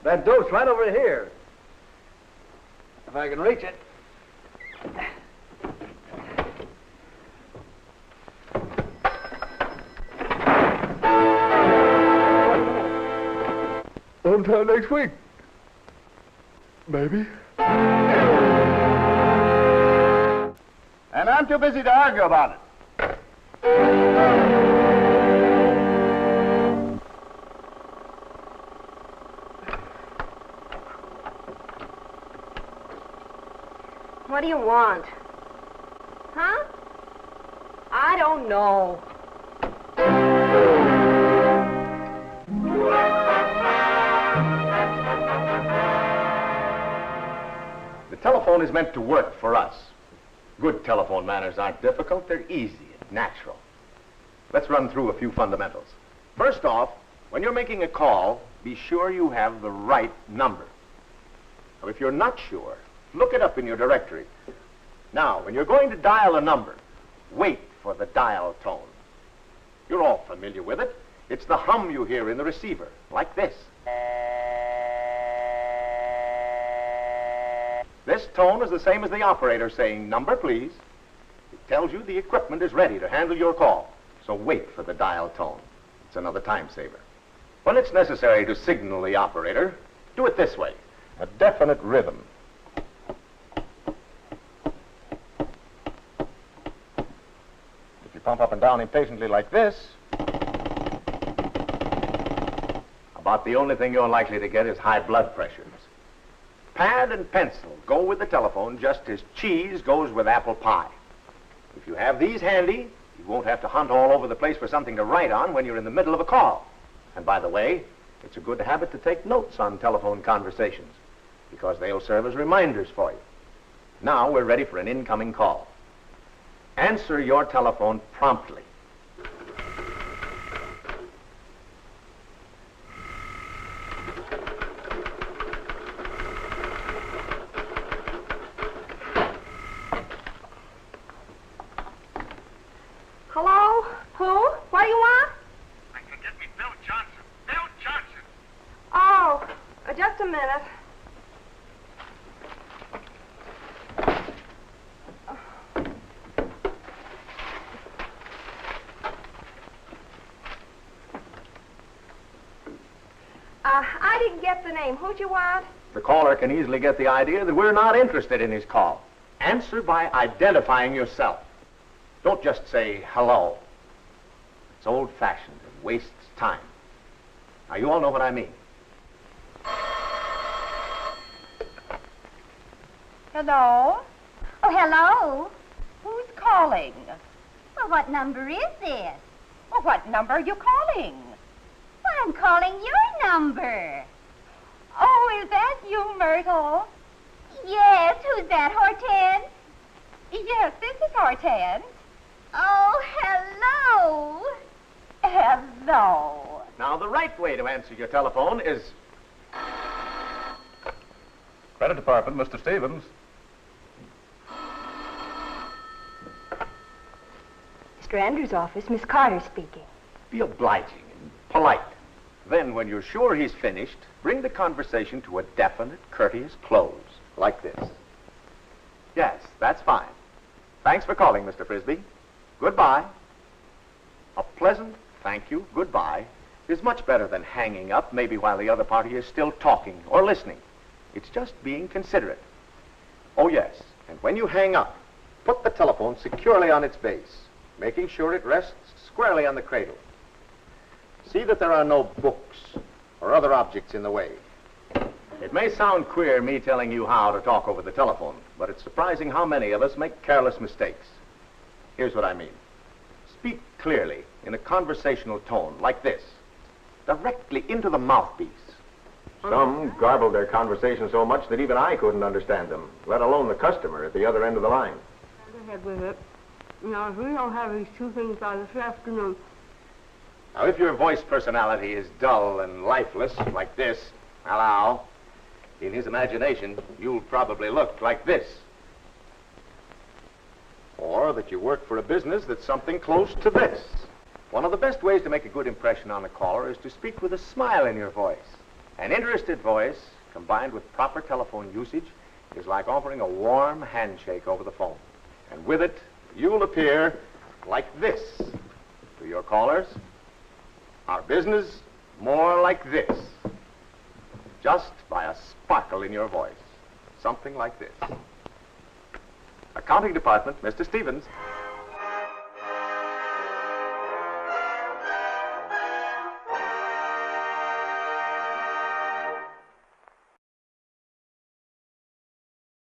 That dope's right over here. If I can reach it. Sometime next week. Maybe. And I'm too busy to argue about it. What do you want? Huh? I don't know. The telephone is meant to work for us. Good telephone manners aren't difficult, they're easy and natural. Let's run through a few fundamentals. First off, when you're making a call, be sure you have the right number. Now, if you're not sure, look it up in your directory. Now, when you're going to dial a number, wait for the dial tone. You're all familiar with it. It's the hum you hear in the receiver, like this. This tone is the same as the operator saying, "Number, please." It tells you the equipment is ready to handle your call. So wait for the dial tone. It's another time saver. When it's necessary to signal the operator, do it this way, a definite rhythm. If you pump up and down impatiently like this, about the only thing you're likely to get is high blood pressures. Pad and pencil go with the telephone just as cheese goes with apple pie. If you have these handy, you won't have to hunt all over the place for something to write on when you're in the middle of a call. And by the way, it's a good habit to take notes on telephone conversations because they'll serve as reminders for you. Now we're ready for an incoming call. Answer your telephone promptly. Hello? Who? What do you want? I can get me Bill Johnson. Bill Johnson! Oh, just a minute. I didn't get the name. Who'd you want? The caller can easily get the idea that we're not interested in his call. Answer by identifying yourself. Don't just say hello. It's old-fashioned and wastes time. Now, you all know what I mean. Hello? Oh, hello. Who's calling? Well, what number is this? Well, what number are you calling? Well, I'm calling your number. Oh, is that you, Myrtle? Yes, who's that, Hortense? Yes, this is Hortense. Oh, hello. Hello. Now, the right way to answer your telephone is... Credit Department, Mr. Stevens. Mr. Andrews' office, Miss Carter speaking. Be obliging and polite. Then, when you're sure he's finished, bring the conversation to a definite, courteous close, like this. Yes, that's fine. Thanks for calling, Mr. Frisbee. Goodbye. A pleasant thank you, goodbye, is much better than hanging up, maybe while the other party is still talking or listening. It's just being considerate. Oh, yes, and when you hang up, put the telephone securely on its base, making sure it rests squarely on the cradle. See that there are no books or other objects in the way. It may sound queer, me telling you how to talk over the telephone, but it's surprising how many of us make careless mistakes. Here's what I mean. Speak clearly in a conversational tone, like this, directly into the mouthpiece. Some garbled their conversation so much that even I couldn't understand them, let alone the customer at the other end of the line. Go ahead with it. Now, if we don't have these two things by this afternoon. Now, if your voice personality is dull and lifeless, like this, hello, in his imagination, you'll probably look like this. Or that you work for a business that's something close to this. One of the best ways to make a good impression on a caller is to speak with a smile in your voice. An interested voice, combined with proper telephone usage, is like offering a warm handshake over the phone. And with it, you'll appear like this to your callers. Our business, more like this. Just by a sparkle in your voice. Something like this. Accounting Department, Mr. Stevens.